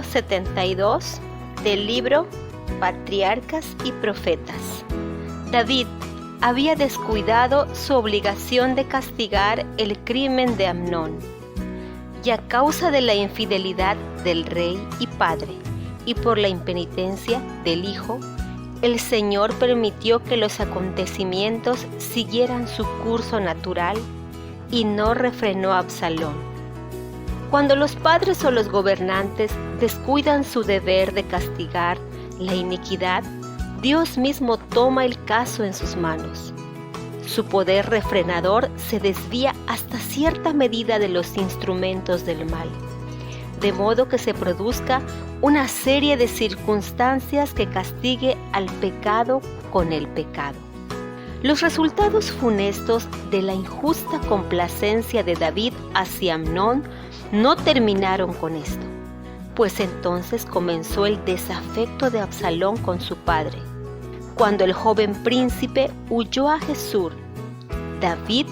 Capítulo 72 del libro Patriarcas y Profetas. David había descuidado su obligación de castigar el crimen de Amnón, y a causa de la infidelidad del rey y padre, y por la impenitencia del hijo, el Señor permitió que los acontecimientos siguieran su curso natural y no refrenó a Absalón. Cuando los padres o los gobernantes descuidan su deber de castigar la iniquidad, Dios mismo toma el caso en sus manos. Su poder refrenador se desvía hasta cierta medida de los instrumentos del mal, de modo que se produzca una serie de circunstancias que castigue al pecado con el pecado. Los resultados funestos de la injusta complacencia de David hacia Amnón no terminaron con esto, pues entonces comenzó el desafecto de Absalón con su padre. Cuando el joven príncipe huyó a Gesur, David,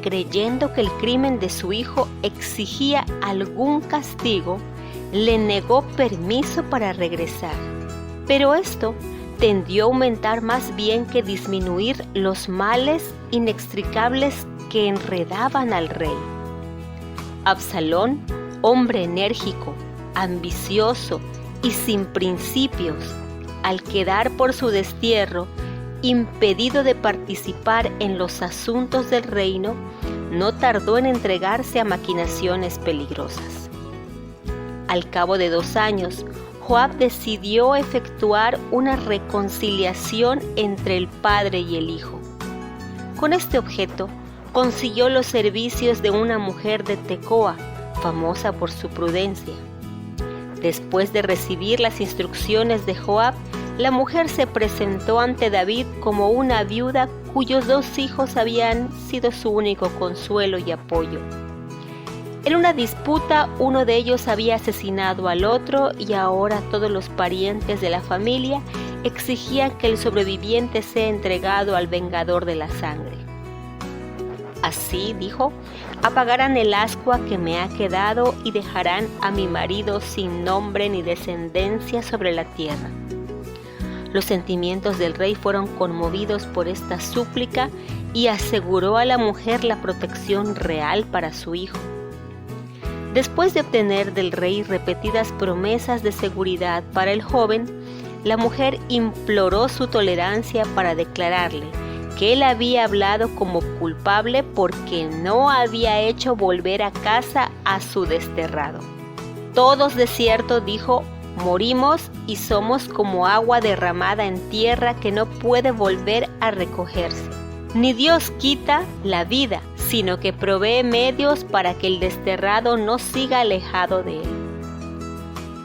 creyendo que el crimen de su hijo exigía algún castigo, le negó permiso para regresar. Pero esto tendió a aumentar más bien que disminuir los males inextricables que enredaban al rey. Absalón, hombre enérgico, ambicioso y sin principios, al quedar por su destierro impedido de participar en los asuntos del reino, no tardó en entregarse a maquinaciones peligrosas. Al cabo de 2 años, Joab decidió efectuar una reconciliación entre el padre y el hijo. Con este objeto, consiguió los servicios de una mujer de Tecoa, famosa por su prudencia. Después de recibir las instrucciones de Joab, la mujer se presentó ante David como una viuda cuyos 2 hijos habían sido su único consuelo y apoyo. En una disputa, uno de ellos había asesinado al otro y ahora todos los parientes de la familia exigían que el sobreviviente sea entregado al vengador de la sangre. Así, dijo, apagarán el ascua que me ha quedado y dejarán a mi marido sin nombre ni descendencia sobre la tierra. Los sentimientos del rey fueron conmovidos por esta súplica y aseguró a la mujer la protección real para su hijo. Después de obtener del rey repetidas promesas de seguridad para el joven, la mujer imploró su tolerancia para declararle que él había hablado como culpable porque no había hecho volver a casa a su desterrado. Todos de cierto, dijo, morimos y somos como agua derramada en tierra que no puede volver a recogerse. Ni Dios quita la vida, sino que provee medios para que el desterrado no siga alejado de él.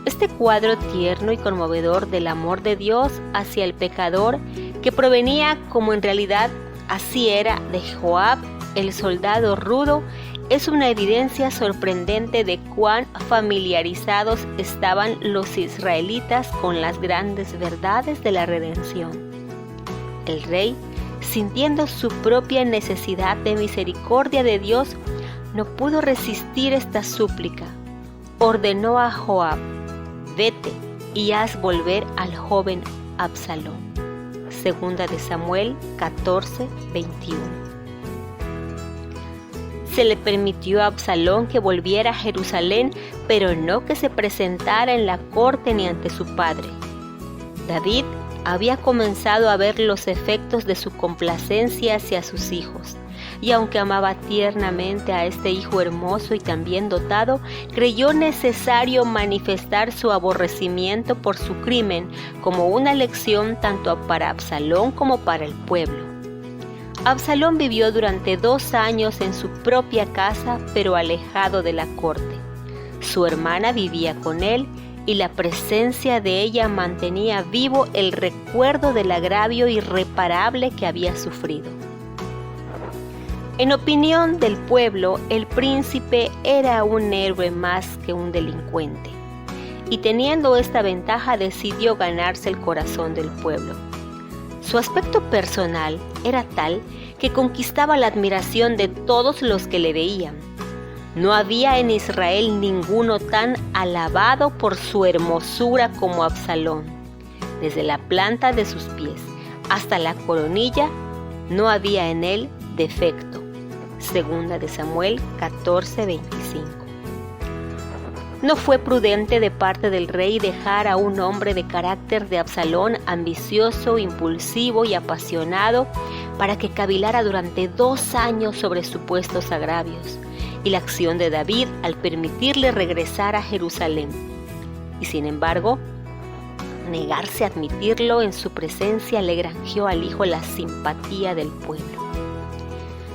Este cuadro tierno y conmovedor del amor de Dios hacia el pecador, que provenía, como en realidad así era, de Joab, el soldado rudo, es una evidencia sorprendente de cuán familiarizados estaban los israelitas con las grandes verdades de la redención. El rey, sintiendo su propia necesidad de misericordia de Dios, no pudo resistir esta súplica. Ordenó a Joab: vete y haz volver al joven Absalón. Segunda de Samuel 14:21. Se le permitió a Absalón que volviera a Jerusalén, pero no que se presentara en la corte ni ante su padre. David había comenzado a ver los efectos de su complacencia hacia sus hijos, y aunque amaba tiernamente a este hijo hermoso y también dotado, creyó necesario manifestar su aborrecimiento por su crimen como una lección tanto para Absalón como para el pueblo. Absalón vivió durante 2 años en su propia casa, pero alejado de la corte. Su hermana vivía con él, y la presencia de ella mantenía vivo el recuerdo del agravio irreparable que había sufrido. En opinión del pueblo, el príncipe era un héroe más que un delincuente, y teniendo esta ventaja decidió ganarse el corazón del pueblo. Su aspecto personal era tal que conquistaba la admiración de todos los que le veían. No había en Israel ninguno tan alabado por su hermosura como Absalón. Desde la planta de sus pies hasta la coronilla no había en él defecto. Segunda de Samuel 14:25. No fue prudente de parte del rey dejar a un hombre de carácter de Absalón, ambicioso, impulsivo y apasionado, para que cavilara durante 2 años sobre supuestos agravios, y la acción de David al permitirle regresar a Jerusalén. Y sin embargo, negarse a admitirlo en su presencia le granjeó al hijo la simpatía del pueblo.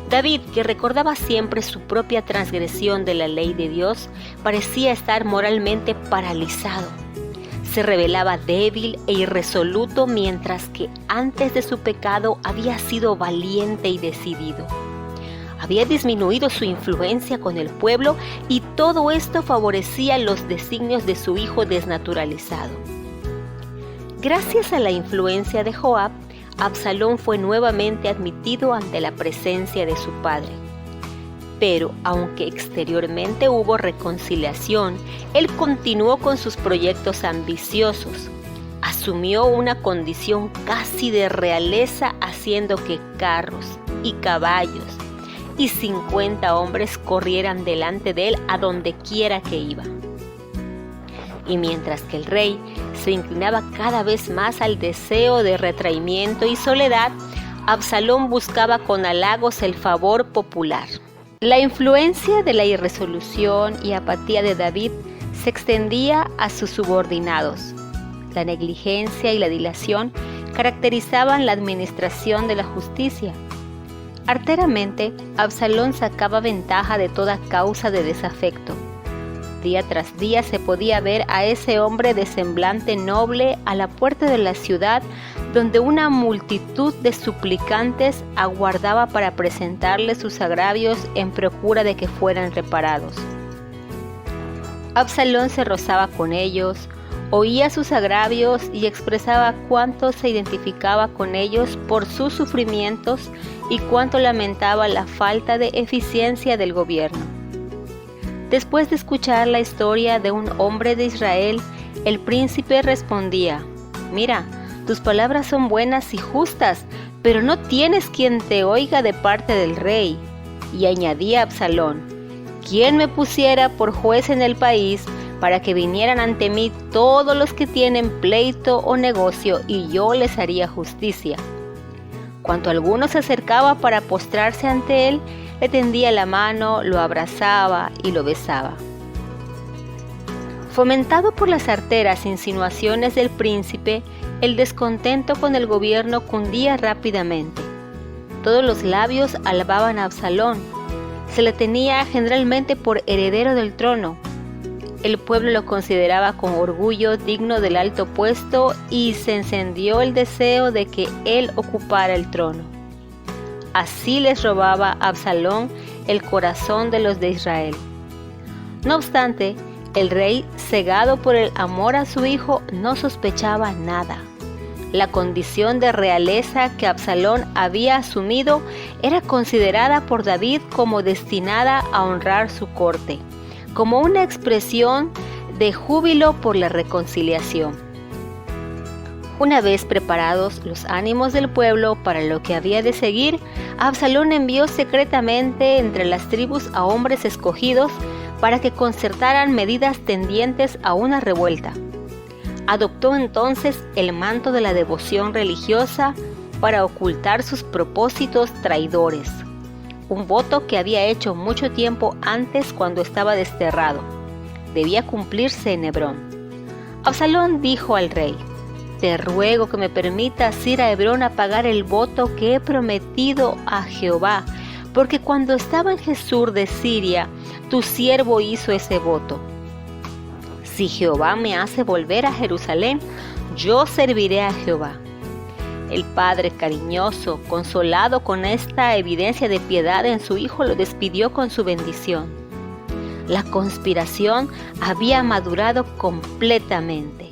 David, que recordaba siempre su propia transgresión de la ley de Dios, parecía estar moralmente paralizado. Se revelaba débil e irresoluto, mientras que antes de su pecado había sido valiente y decidido. Había disminuido su influencia con el pueblo y todo esto favorecía los designios de su hijo desnaturalizado. Gracias a la influencia de Joab, Absalón fue nuevamente admitido ante la presencia de su padre. Pero aunque exteriormente hubo reconciliación, él continuó con sus proyectos ambiciosos. Asumió una condición casi de realeza, haciendo que carros y caballos y 50 hombres corrieran delante de él a donde quiera que iba. Y mientras que el rey se inclinaba cada vez más al deseo de retraimiento y soledad, Absalón buscaba con halagos el favor popular. La influencia de la irresolución y apatía de David se extendía a sus subordinados. La negligencia y la dilación caracterizaban la administración de la justicia. Arteramente, Absalón sacaba ventaja de toda causa de desafecto. Día tras día se podía ver a ese hombre de semblante noble a la puerta de la ciudad, donde una multitud de suplicantes aguardaba para presentarle sus agravios en procura de que fueran reparados. Absalón se rozaba con ellos, oía sus agravios y expresaba cuánto se identificaba con ellos por sus sufrimientos y cuánto lamentaba la falta de eficiencia del gobierno. Después de escuchar la historia de un hombre de Israel, el príncipe respondía: «Mira, tus palabras son buenas y justas, pero no tienes quien te oiga de parte del rey». Y añadía Absalón: «¿Quién me pusiera por juez en el país para que vinieran ante mí todos los que tienen pleito o negocio y yo les haría justicia?» Cuando alguno se acercaba para postrarse ante él, le tendía la mano, lo abrazaba y lo besaba. Fomentado por las arteras insinuaciones del príncipe, el descontento con el gobierno cundía rápidamente. Todos los labios alababan a Absalón. Se le tenía generalmente por heredero del trono. El pueblo lo consideraba con orgullo digno del alto puesto y se encendió el deseo de que él ocupara el trono. Así les robaba Absalón el corazón de los de Israel. No obstante, el rey, cegado por el amor a su hijo, no sospechaba nada. La condición de realeza que Absalón había asumido era considerada por David como destinada a honrar su corte, como una expresión de júbilo por la reconciliación. Una vez preparados los ánimos del pueblo para lo que había de seguir, Absalón envió secretamente entre las tribus a hombres escogidos para que concertaran medidas tendientes a una revuelta. Adoptó entonces el manto de la devoción religiosa para ocultar sus propósitos traidores, un voto que había hecho mucho tiempo antes cuando estaba desterrado. Debía cumplirse en Hebrón. Absalón dijo al rey: «Te ruego que me permitas ir a Hebrón a pagar el voto que he prometido a Jehová, porque cuando estaba en Jesús de Siria, tu siervo hizo ese voto. Si Jehová me hace volver a Jerusalén, yo serviré a Jehová». El padre, cariñoso, consolado con esta evidencia de piedad en su hijo, lo despidió con su bendición. La conspiración había madurado completamente.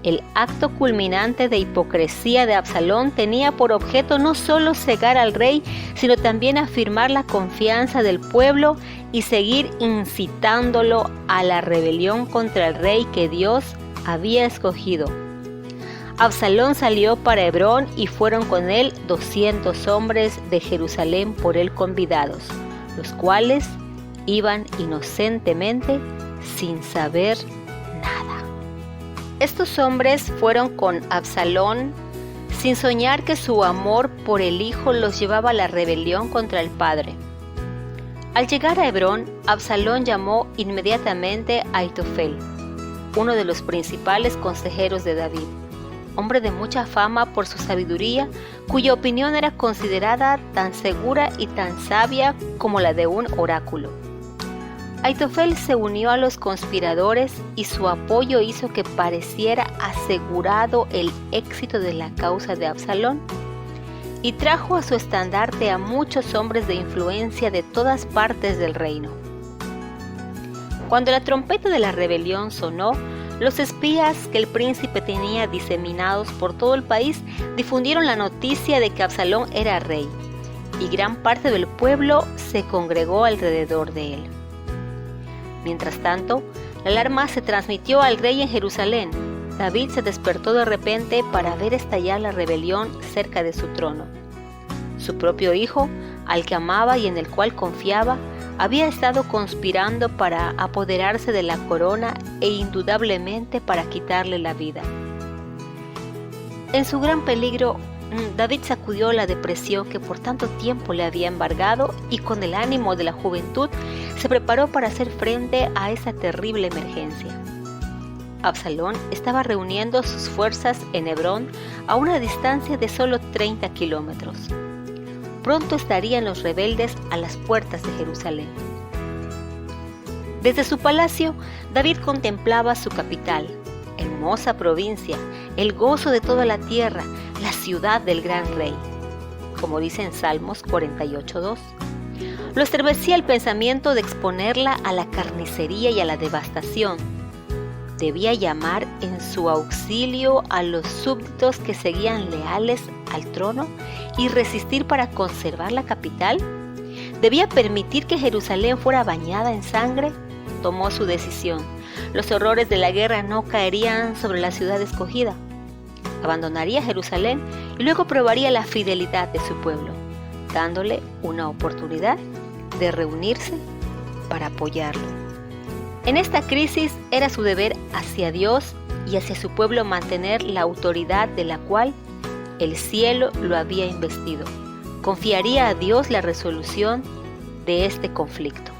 El acto culminante de hipocresía de Absalón tenía por objeto no solo cegar al rey, sino también afirmar la confianza del pueblo y seguir incitándolo a la rebelión contra el rey que Dios había escogido. Absalón salió para Hebrón y fueron con él 200 hombres de Jerusalén por él convidados, los cuales iban inocentemente sin saber nada. Estos hombres fueron con Absalón sin soñar que su amor por el hijo los llevaba a la rebelión contra el padre. Al llegar a Hebrón, Absalón llamó inmediatamente a Aitofel, uno de los principales consejeros de David, hombre de mucha fama por su sabiduría, cuya opinión era considerada tan segura y tan sabia como la de un oráculo. Aitofel se unió a los conspiradores y su apoyo hizo que pareciera asegurado el éxito de la causa de Absalón, y trajo a su estandarte a muchos hombres de influencia de todas partes del reino. Cuando la trompeta de la rebelión sonó, los espías que el príncipe tenía diseminados por todo el país difundieron la noticia de que Absalón era rey, y gran parte del pueblo se congregó alrededor de él. Mientras tanto, la alarma se transmitió al rey en Jerusalén. David se despertó de repente para ver estallar la rebelión cerca de su trono. Su propio hijo, al que amaba y en el cual confiaba, había estado conspirando para apoderarse de la corona e indudablemente para quitarle la vida. En su gran peligro, David sacudió la depresión que por tanto tiempo le había embargado y con el ánimo de la juventud se preparó para hacer frente a esa terrible emergencia. Absalón estaba reuniendo sus fuerzas en Hebrón a una distancia de solo 30 kilómetros. Pronto estarían los rebeldes a las puertas de Jerusalén. Desde su palacio, David contemplaba su capital, hermosa provincia, el gozo de toda la tierra, la ciudad del gran rey, como dice en Salmos 48:2. Lo estremecía el pensamiento de exponerla a la carnicería y a la devastación. Debía llamar en su auxilio a los súbditos que seguían leales al trono y resistir para conservar la capital. Debía permitir que Jerusalén fuera bañada en sangre. Tomó su decisión. Los horrores de la guerra no caerían sobre la ciudad escogida. Abandonaría Jerusalén y luego probaría la fidelidad de su pueblo, dándole una oportunidad de reunirse para apoyarlo. En esta crisis era su deber hacia Dios y hacia su pueblo mantener la autoridad de la cual el cielo lo había investido. Confiaría a Dios la resolución de este conflicto.